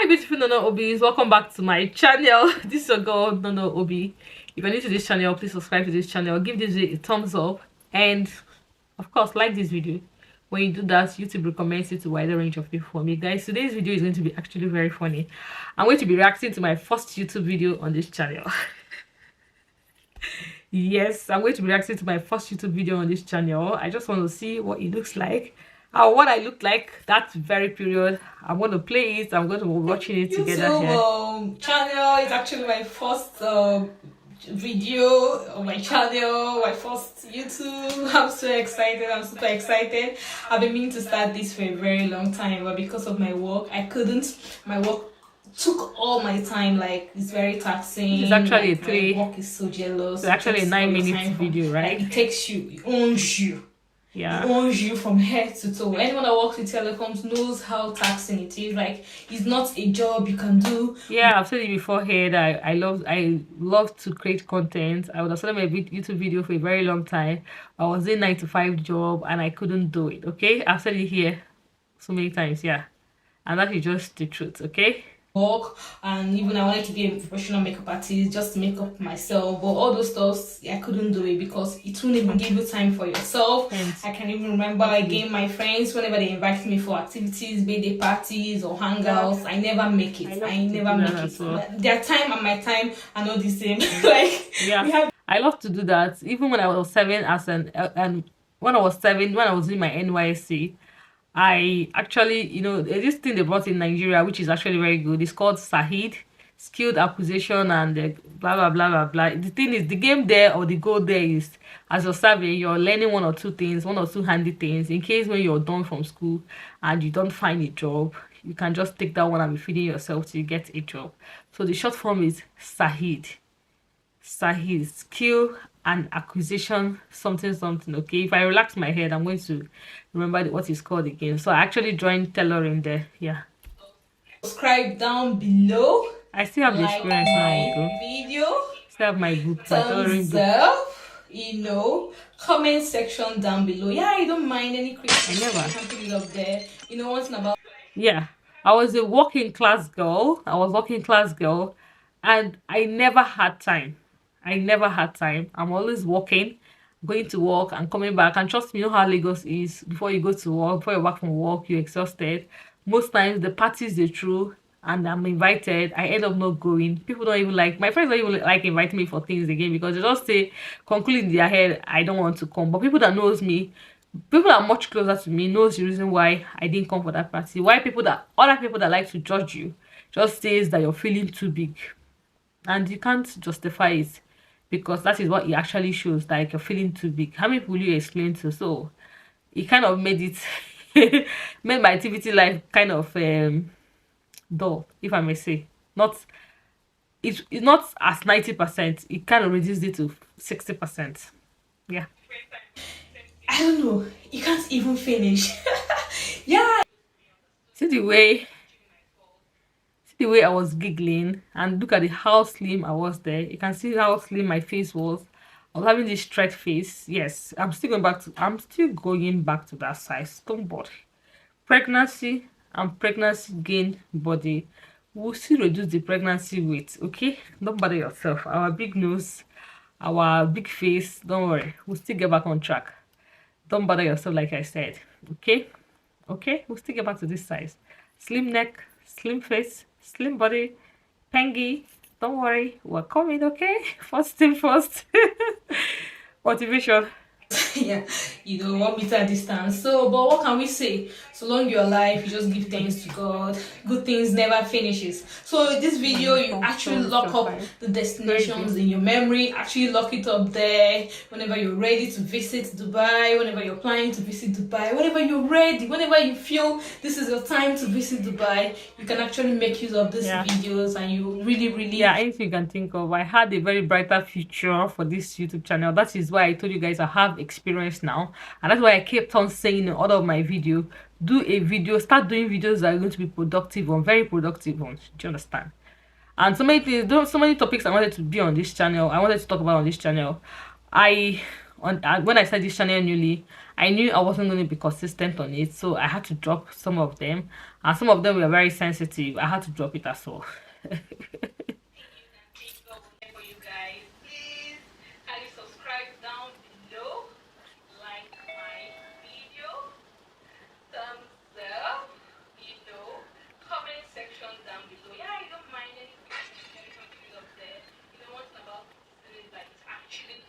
beautiful Nono Obis, welcome back to my channel. This is your girl Nono Obi. If you're new to this channel, please subscribe to this channel, give this video a thumbs up, and of course like this video. When you do that, YouTube recommends it to a wider range of people for me. Guys, today's video is going to be actually very funny. I'm going to be reacting to my first YouTube video on this channel. Yes, I'm going to be reacting to my first YouTube video on this channel. I just want to see what it looks like. What I look like that very period. I'm going to play it. I'm going to be watching it together here. Channel is actually my first video on my channel, my first YouTube. I'm so excited. I'm super excited. I've been meaning to start this for a very long time, but because of my work, I couldn't. My work took all my time. Like, it's very taxing. It's actually like, my work is so jealous. It's actually a 9-minute video, right? Like, it takes you, it owns you. Yeah, it owns you from head to toe. Anyone that works with telecoms knows how taxing it is. Like, it's not a job you can do. Yeah, I've said it before here that I love to create content. I would have started my YouTube video for a very long time. I was in 9-to-5 job and I couldn't do it. Okay, I've said it here so many times. Yeah, and that is just the truth. Okay. Work, and even I wanted to be a professional makeup artist just to make up myself, but all those stuff I couldn't do it because it wouldn't even give you time for yourself. I can even remember again my friends, whenever they invite me for activities, birthday parties or hangouts, I never make it. I never make it. Well. Their time and my time are not the same. Like, yeah, I love to do that. Even when I was 7, when I was in my NYSC, I actually, you know, this thing they brought in Nigeria, which is actually very good. It's called Sahid, skilled acquisition, and blah blah blah blah blah. The thing is, the game there, or the goal there is, as you're serving, you're learning one or two handy things, in case when you're done from school and you don't find a job, you can just take that one and be feeding yourself till you get a job. So the short form is Sahid. Sahid, skill and acquisition something. Okay, if I relax my head, I'm going to remember what it's called again. So I actually joined tailoring there. Yeah, subscribe down below. I still have the experience now. Video, still have my book, thumbs up, you know, comment section down below. Yeah, I don't mind any criticism. I never can put it up there. You know, one thing about, yeah, I was a working class girl, and I never had time. I'm always working, going to work and coming back. And trust me, you know how Lagos is. Before you go to work, before you back from work, you're exhausted. Most times the parties they throw and I'm invited, I end up not going. People don't even like, my friends don't even like inviting me for things again, because they just say, conclude in their head, I don't want to come. But people that knows me, people that are much closer to me, knows the reason why I didn't come for that party. Why other people that like to judge you just says that you're feeling too big, and you can't justify it, because that is what it actually shows, like you're feeling too big. How many people you explain to? So it kind of made it made my activity life kind of dull, if I may say. It's not as 90%, it kind of reduced it to 60%. Yeah, I don't know, you can't even finish. Yeah, see the way I was giggling, and look at how slim I was there. You can see how slim my face was. I was having this straight face. Yes, I'm still going back to that size. Don't bother. Pregnancy and pregnancy gain body will still reduce the pregnancy weight. Okay, don't bother yourself. Our big nose, our big face, don't worry, we'll still get back on track. Don't bother yourself, like I said. Okay, we'll still get back to this size. Slim neck, slim face, slim body, pengy. Don't worry, we're coming. Okay, first thing first. Motivation. Yeah, you know, 1 meter distance. So, but what can we say? So long you're alive, you just give thanks to God. Good things never finishes. So this video, you actually lock up the destinations in your memory. Actually lock it up there whenever you're ready to visit Dubai, whenever you're planning to visit Dubai, whenever you're ready, whenever you feel this is your time to visit Dubai, you can actually make use of these videos, and you really, yeah, anything you can think of. I had a very brighter future for this YouTube channel. That is why I told you guys I have experience now, and that's why I kept on saying in all of my video, start doing videos that are going to be productive on, very productive on. Do you understand? And so many things, so many topics I wanted to be on this channel, I wanted to talk about on this channel. I on when I started this channel newly, I knew I wasn't going to be consistent on it, so I had to drop some of them, and some of them were very sensitive. I had to drop it as well. For you guys, please kindly subscribe down below, like my video, thumbs up, comment section down below. Yeah, I don't mind anything up there. Once in a while, like it actually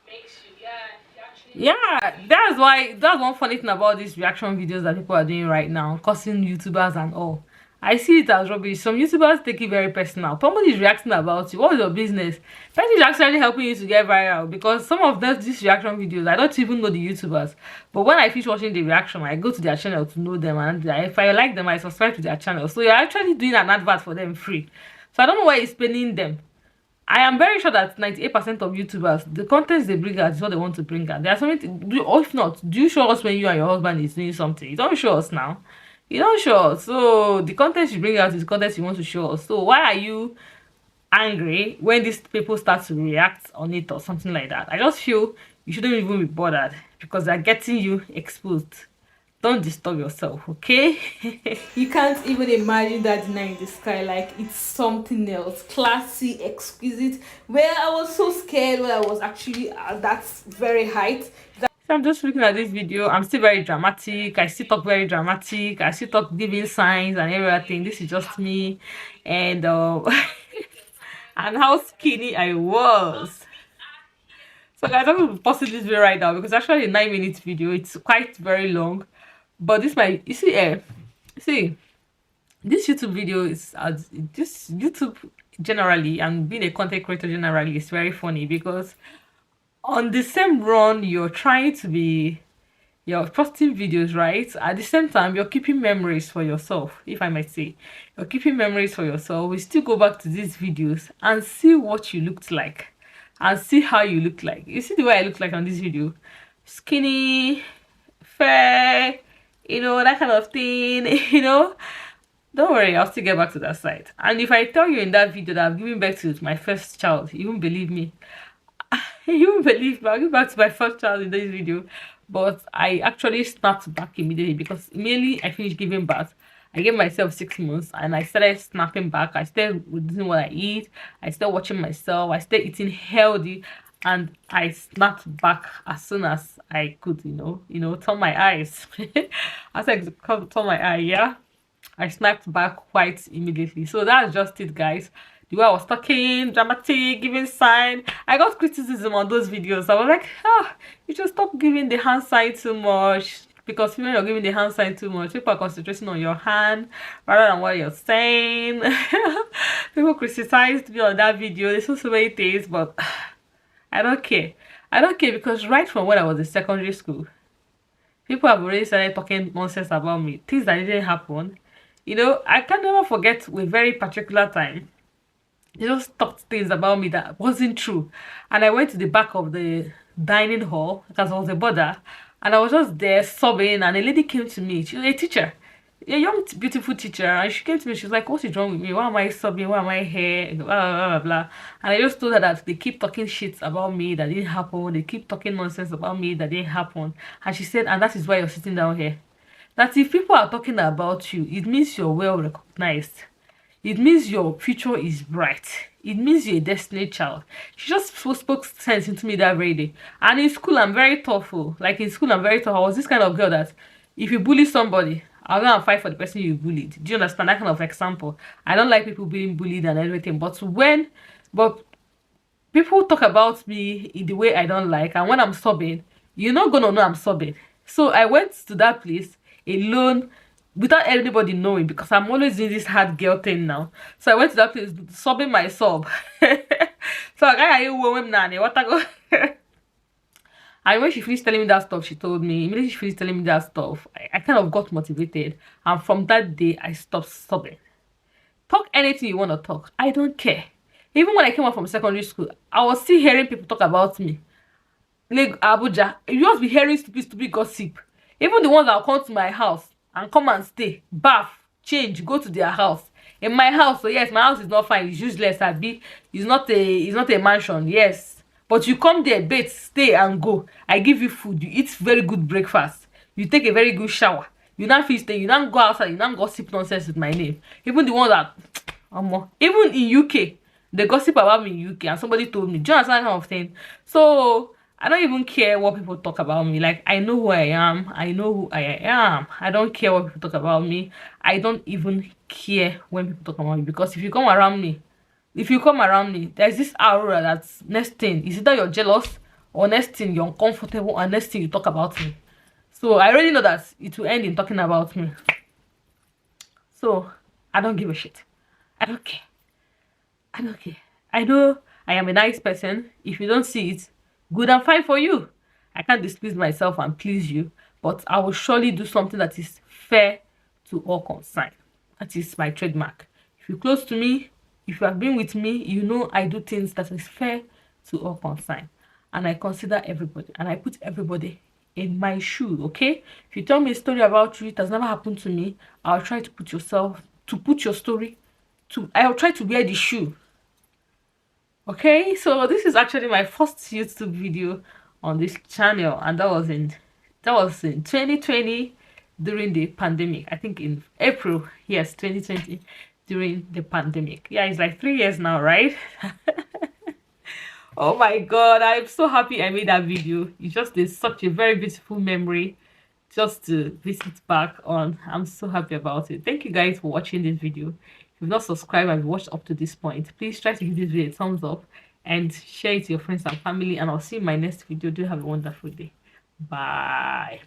makes you, yeah, it actually makes Yeah, that's one funny thing about these reaction videos that people are doing right now, cursing YouTubers and all. I see it as rubbish. Some YouTubers take it very personal. Somebody is reacting about you. What is your business? That is actually helping you to get viral, because some of these reaction videos, I don't even know the YouTubers. But when I finish watching the reaction, I go to their channel to know them, and if I like them, I subscribe to their channel. So you're actually doing an advert for them free. So I don't know why it's paying them. I am very sure that 98% of YouTubers, the contents they bring out is what they want to bring out. There's something to do, or if not, do you show us when you and your husband is doing something? You don't show us now. You don't show us. So the content you bring out is the content you want to show us. So why are you angry when these people start to react on it or something like that? I just feel you shouldn't even be bothered, because they're getting you exposed. Don't disturb yourself, okay? You can't even imagine that dinner in the sky. Like, it's something else, classy, exquisite. Where I was so scared when I was actually at that very height. So I'm just looking at this video. I'm still very dramatic. I still talk very dramatic. I still talk giving signs and everything. This is just me, and and how skinny I was. So guys, I'm gonna pause this video right now, because actually a 9-minute video. It's quite very long, but this might, you see this YouTube video is this YouTube generally, and being a content creator generally, is very funny, because on the same run you're trying to be, you're posting videos, right? At the same time, you're keeping memories for yourself, if I might say. You're keeping memories for yourself. We still go back to these videos and see what you looked like, and see how you look like. You see the way I look like on this video? Skinny, fair, that kind of thing, Don't worry, I'll still get back to that side. And if I tell you in that video that I'm giving birth to my first child, you won't believe me. You won't believe me. I'll give back to my first child in this video. But I actually snapped back immediately, because immediately I finished giving birth, I gave myself 6 months, and I started snapping back. I started reducing what I eat. I started watching myself. I started eating healthy, and I snapped back as soon as I could, turn my eyes. As I could turn my eye, yeah, I snapped back quite immediately. So that's just it, guys. The way I was talking, dramatic, giving sign. I got criticism on those videos. I was like, you should stop giving the hand sign too much. Because when you're giving the hand sign too much, people are concentrating on your hand rather than what you're saying. People criticized me on that video. They saw so many things, but I don't care. I don't care, because right from when I was in secondary school, people have already started talking nonsense about me. Things that didn't happen. I can never forget a very particular time. They just talked things about me that wasn't true. And I went to the back of the dining hall, because I was a border, and I was just there sobbing, and a lady came to me. She was a teacher, a young, beautiful teacher, and she came to me. She was like, what is wrong with me? Why am I sobbing? Why am I here? Blah, blah, blah, blah. And I just told her that they keep talking shit about me that didn't happen. They keep talking nonsense about me that didn't happen. And she said, and that is why you're sitting down here. That if people are talking about you, it means you're well recognized. It means your future is bright. It means you're a destiny child. She just spoke sense into me that very day. And in school, I'm very thoughtful. Like, in school, I'm very thoughtful. I was this kind of girl that if you bully somebody, I'll go and fight for the person you bullied. Do you understand that kind of example? I don't like people being bullied and everything. But people talk about me in the way I don't like, and when I'm sobbing, you're not gonna know I'm sobbing. So I went to that place alone, without anybody knowing, because I'm always doing this hard girl thing now. So I went to that place sobbing my sob. So I got woman nanny. What I go? And when she finished telling me that stuff, she told me, immediately she finished telling me that stuff, I kind of got motivated. And from that day, I stopped sobbing. Talk anything you want to talk. I don't care. Even when I came out from secondary school, I was still hearing people talk about me. Like Abuja, you just be hearing stupid gossip. Even the ones that will come to my house and come and stay, bath, change, go to their house. In my house, so yes, my house is not fine, it's useless, it's not a mansion, yes. But you come there, bathe, stay and go. I give you food, you eat very good breakfast, you take a very good shower, you now feel stay, you now go outside, you now gossip nonsense with my name. Even the one that even in UK, they gossip about me in UK, and somebody told me, do you understand that kind of thing? So I don't even care what people talk about me. Like, I know who I am, I know who I am. I don't care what people talk about me. I don't even care when people talk about me, because if you come around me, there's this aura that's next thing is either you're jealous, or next thing you're uncomfortable, and next thing you talk about me. So I already know that it will end in talking about me. So I don't give a shit. I don't care. I don't care. I know I am a nice person. If you don't see it, good and fine for you. I can't displease myself and please you, but I will surely do something that is fair to all concerned. That is my trademark. If you're close to me, if you have been with me, you know I do things that is fair to all concerned. And I consider everybody, and I put everybody in my shoe, okay? If you tell me a story about you, it has never happened to me, I'll try to put your story I'll try to wear the shoe. Okay, so this is actually my first YouTube video on this channel, and that was in 2020 during the pandemic. I think in April, yes, 2020 during the pandemic. Yeah, it's like 3 years now, right? Oh my god, I'm so happy I made that video. It's just such a very beautiful memory just to visit back on. I'm so happy about it. Thank you guys for watching this video. If you've not subscribed and watched up to this point, please try to give this video a thumbs up and share it to your friends and family, and I'll see you in my next video. Do have a wonderful day. Bye.